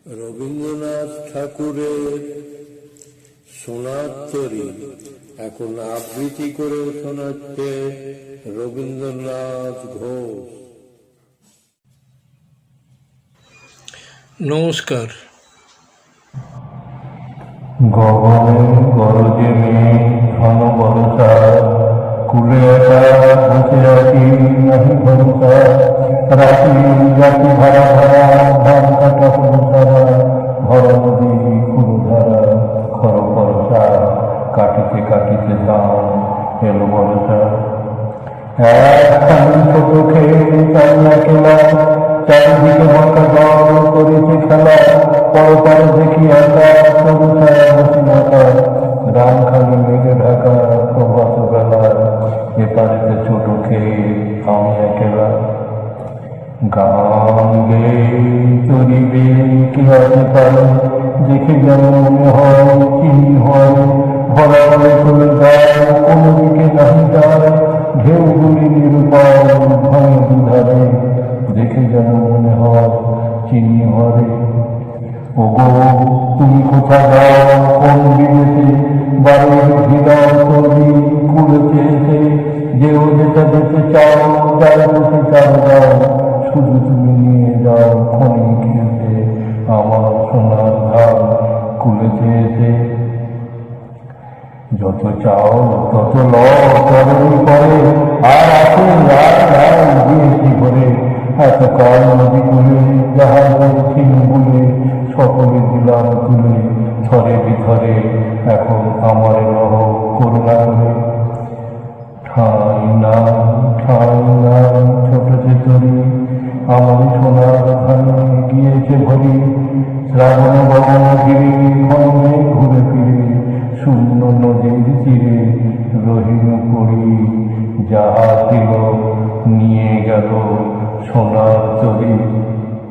রবীন্দ্রনাথ ঠাকুরের সোনার তরী এখন আবৃত্তি করে শোনাচ্ছে রবীন্দ্রনাথ ঘোষ। নমস্কার। গগনে গরজে মেঘ ঘন বর্ষা, কুলে একা বসে আছি নাহি ভরসা। রাতি রাতি ভাড়া ভাড়া ধান কাটা হলো সারা, ভর নদী কুলধারা খর বর্ষা। কাটিতে কাটিতে ধান এলো বর্ষা। একখানি ছোট খেয়ে চাইনা খেলা, চারিদিকে বকা দল করেছে খেলা। পরপর দেখি একা সরুষায় বসিনাকা, রামখানি মেঘে ঢাকা প্রভাত বেলা। এপারেতে ছোট খেয়ে আমি একেলা। গান গে চরিবে কি হতে পারে, দেখে যেন মনে হয় চিনি হয়। ভরা বলে চলে যায় কোনো দিকে নাহি যায়, ঢেউগুলি নিরুপায় ভাঙে দুধারে। দেখে যেন মনে হয় চিনি হরে। ওগো তুমি কোথা যাও কোন বিদেশে, বাড়ির হৃদয় তৈরি কুলেছে এসে। যেও যেটা যেতে চাও যারা যেতে চাও যাও, শুধু তুমি নিয়ে যাও ক্ষণিক এসে আমার সোনার ধান কুলেছে এসে। যত চাও তত লও চরণী পরে, আর আছে আর দিয়েছি ভরে। এত কাল নদী কুলে জাহাজ ছিল বলে, সকলে দিলাম তুলে থরে বিথরে। এখন আমার রহ করুণা করে। ঠাই না ছোট চেতরি, আমার সোনার ধানে গিয়েছে ভরি। শ্রাবণ ববন ঘিরে ক্ষণে ঘুরে ফিরে, শূন্য নদীর তীরে রহিল করি। যাহা ছিল নিয়ে গেল সোনার তরী।